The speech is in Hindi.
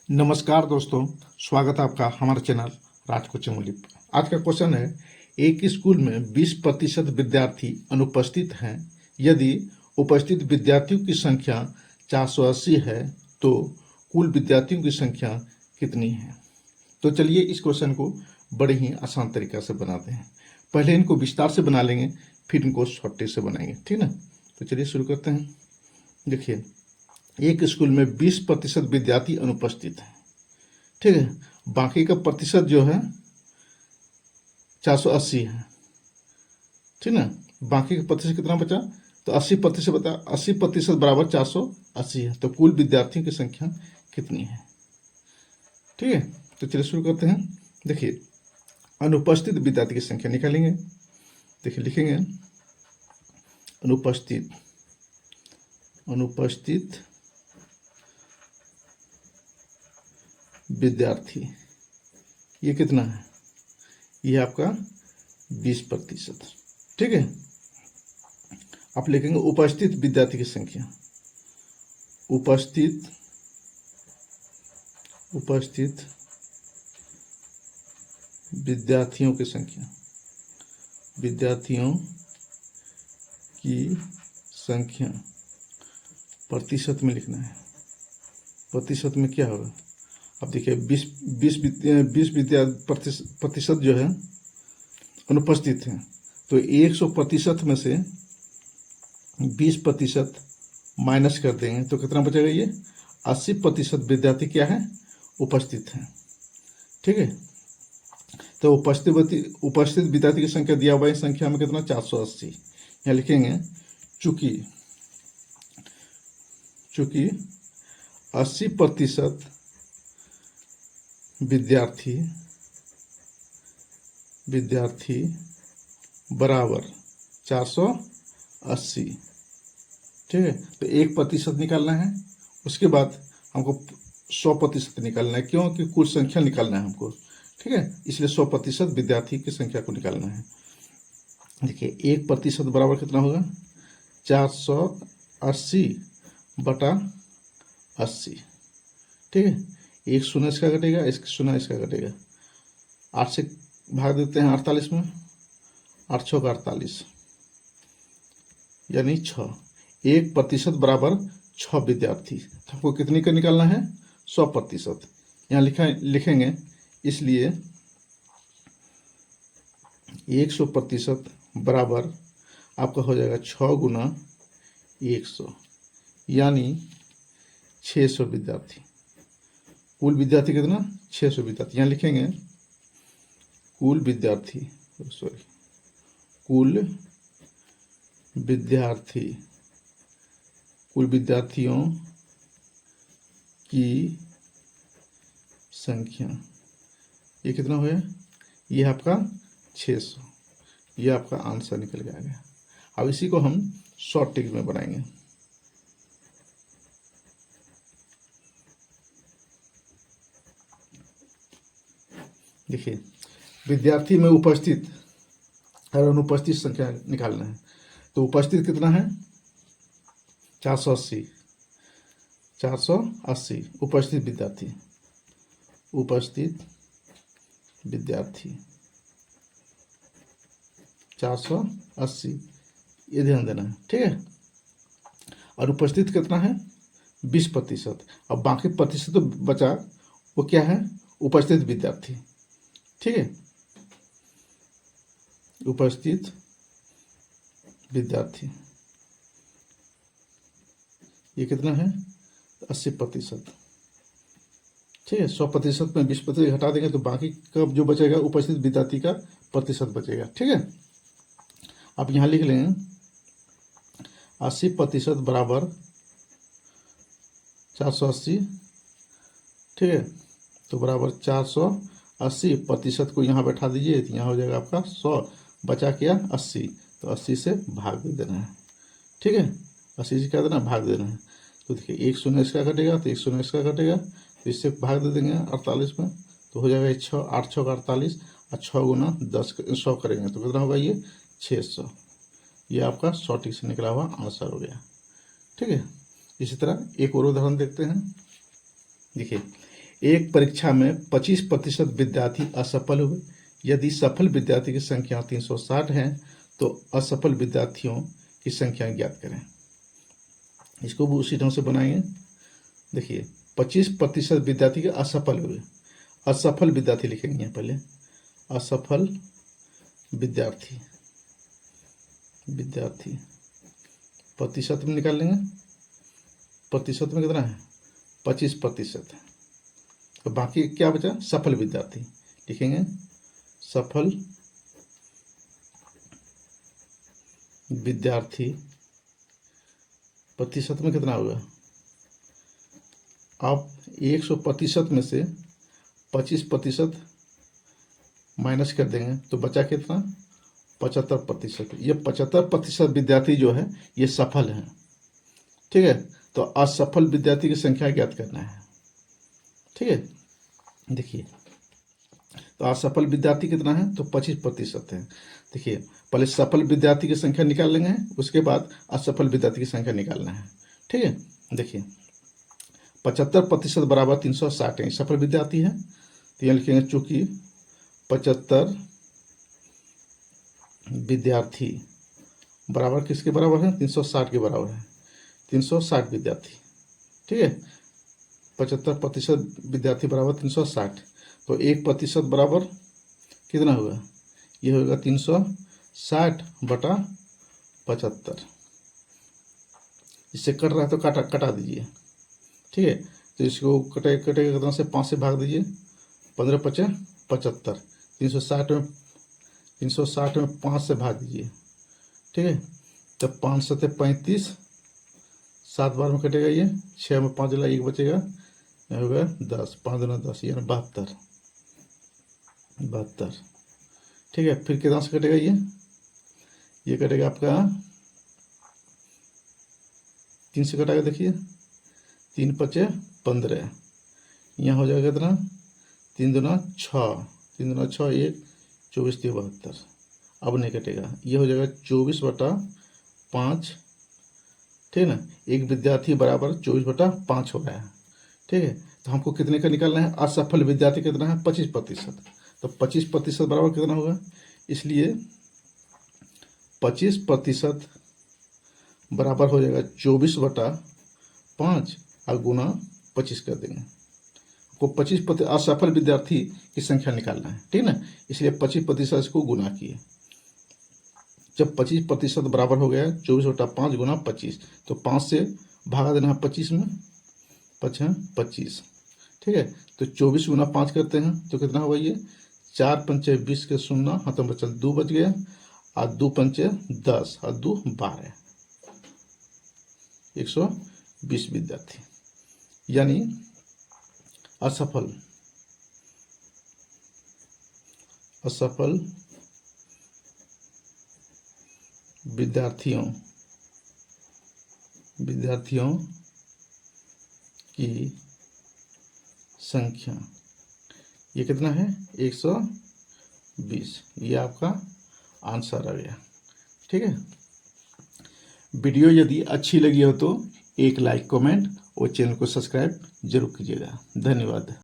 नमस्कार दोस्तों, स्वागत है आपका हमारे चैनल राज कोचिंग मूल्य पर। आज का क्वेश्चन है, एक स्कूल में 20% विद्यार्थी अनुपस्थित हैं। यदि उपस्थित विद्यार्थियों की संख्या 480 है तो कुल विद्यार्थियों की संख्या कितनी है। तो चलिए इस क्वेश्चन को बड़े ही आसान तरीका से बनाते हैं। पहले इनको विस्तार से बना लेंगे, फिर इनको शॉर्ट से बनाएंगे, ठीक ना। तो चलिए शुरू करते हैं। देखिए, एक स्कूल में 20% विद्यार्थी अनुपस्थित हैं, ठीक है। बाकी का प्रतिशत जो है 480 है, ठीक ना। बाकी का प्रतिशत कितना बचा, तो 80% बता, 80% बराबर 480 है। तो कुल विद्यार्थियों की संख्या कितनी है, ठीक है। तो चलिए शुरू करते हैं। देखिए, अनुपस्थित विद्यार्थी की संख्या निकालेंगे। देखिए लिखेंगे, अनुपस्थित विद्यार्थी, ये कितना है, ये आपका 20%, ठीक है। आप लिखेंगे उपस्थित विद्यार्थी की संख्या, उपस्थित विद्यार्थियों की संख्या, प्रतिशत में लिखना है। प्रतिशत में क्या होगा, अब देखिए 20 प्रतिशत जो है अनुपस्थित है, तो 100% में से 20% माइनस कर देंगे तो कितना बचेगा, ये 80% विद्यार्थी क्या है, उपस्थित हैं, ठीक है। तो उपस्थित विद्यार्थी की संख्या दिया हुआ है, संख्या में कितना 480। यहाँ लिखेंगे चूंकि 80% विद्यार्थी बराबर 480, ठीक है। तो 1% निकालना है, उसके बाद हमको 100% निकालना है, क्योंकि कुल संख्या निकालना है हमको, ठीक है। इसलिए 100% विद्यार्थी की संख्या को निकालना है। देखिए 1% बराबर कितना होगा, 480 बटा 80, ठीक है। एक शून्य इसका घटेगा, एक शून्य इसका घटेगा, 8 से भाग देते हैं 48 में, 8 6 का 48 यानी 6। 1% बराबर 6 विद्यार्थी, तो हमको कितनी का निकालना है, 100%। यहाँ लिखेंगे, इसलिए 100% बराबर आपका हो जाएगा 6 गुना 100 यानी 600 विद्यार्थी। कुल विद्यार्थी कितना, 600 विद्यार्थी। यहाँ लिखेंगे कुल विद्यार्थियों की संख्या, ये कितना हुआ, ये आपका 600, ये आपका आंसर निकल के आ गया। अब इसी को हम शॉर्ट टिक में बनाएंगे। देखिए, विद्यार्थी में उपस्थित और अनुपस्थित संख्या निकालना है। तो उपस्थित कितना है, 480 उपस्थित विद्यार्थी 480, ये ध्यान देना है, ठीक है। और उपस्थित कितना है, 20%। अब बाकी प्रतिशत तो बचा, वो क्या है, उपस्थित विद्यार्थी, ठीक है। उपस्थित विद्यार्थी ये कितना है, 80%, ठीक है। 100% में 20% हटा देंगे तो बाकी का जो बचेगा उपस्थित विद्यार्थी का प्रतिशत बचेगा, ठीक है। आप यहाँ लिख लें 80% बराबर 480, ठीक है। तो बराबर 480% को यहाँ बैठा दीजिए, तो यहाँ हो जाएगा आपका 100, बचा क्या 80, तो 80 से भाग दे देना है, ठीक है। 80 से क्या देना, भाग देना है। तो देखिए एक शून्य इसका घटेगा, तो एक शून्य इसका घटेगा, तो इससे भाग दे देंगे 48 में, तो हो जाएगा 6 8 6 का 48, और 6 गुना 10 100 करेंगे तो कितना होगा, ये 600। ये आपका शॉर्ट से निकला हुआ आंसर हो गया, ठीक है। इसी तरह एक और उदाहरण देखते हैं। देखिए, एक परीक्षा में 25% विद्यार्थी असफल हुए। यदि सफल विद्यार्थी की संख्या 360 है तो असफल विद्यार्थियों की संख्या ज्ञात करें। इसको भी उसी ढंग से बनाएंगे। देखिए 25% विद्यार्थी के असफल हुए, असफल विद्यार्थी लिखेंगे यहाँ पहले, असफल विद्यार्थी प्रतिशत में निकाल लेंगे। प्रतिशत में कितना है 25%। तो बाकी क्या बचा, सफल विद्यार्थी लिखेंगे, सफल विद्यार्थी प्रतिशत में कितना होगा। आप 100% में से 25% माइनस कर देंगे तो बचा कितना 75%। ये 75% विद्यार्थी जो है ये सफल हैं, ठीक है। तो असफल विद्यार्थी की संख्या ज्ञात करना है, ठीक है। देखिए तो असफल विद्यार्थी कितना है तो 25% है। देखिए पहले सफल विद्यार्थी की संख्या निकाल लेंगे, उसके बाद असफल विद्यार्थी की संख्या निकालना है, ठीक है। देखिए 75% बराबर 360 है, सफल विद्यार्थी है तो यहाँ लिखेंगे चूंकि 75 विद्यार्थी बराबर किसके बराबर है 360 के बराबर है, 360 विद्यार्थी, ठीक है। 75% विद्यार्थी बराबर 360, तो 1% बराबर कितना होगा, ये होगा 360/75। इससे कट रहा है तो कटा दीजिए, ठीक है। तो इसको कटेगा कितना से 5 से भाग दीजिए, 15×5 = 75। 360 में 5 से भाग दीजिए, ठीक है। तो 5 × 7 = 35, 7 बार में कटेगा ये, 6 में 5 1 बचेगा, यह होगा 10, 5 × 10 यानी 72, ठीक है। फिर कितना से कटेगा ये कटेगा आपका 3 से कटेगा, देखिए 3 × 5 = 15, यहाँ हो जाएगा कितना 3 × 2 = 6, 3 × 6 = 1, 24 × 3 = 72। अब नहीं कटेगा, ये हो जाएगा 24/5, ठीक है ना। एक विद्यार्थी बराबर 24/5 हो रहा है, ठीक है। तो हमको कितने का निकालना है, असफल विद्यार्थी कितना है 25%। तो 25% बराबर कितना होगा, इसलिए 25% बराबर हो जाएगा 24/5 और गुना 25 कर देंगे। को 25% असफल विद्यार्थी की संख्या निकालना है, ठीक है ना। इसलिए 25% इसको गुना किए। जब 25% बराबर हो गया 24/5 गुना 25, तो 5 से भागा देना है 25 में, 5 है 25, ठीक है। तो 24 गुना 5 करते हैं तो कितना होगा, ये 4 × 5 = 20 के 0 हाथों में चल 2 बच गया, और 2 × 5 = 10 और 2 = 12, 120 विद्यार्थी। यानी असफल विद्यार्थियों की संख्या ये कितना है 120। ये आपका आंसर आ गया, ठीक है। वीडियो यदि अच्छी लगी हो तो एक लाइक, कमेंट और चैनल को सब्सक्राइब जरूर कीजिएगा। धन्यवाद।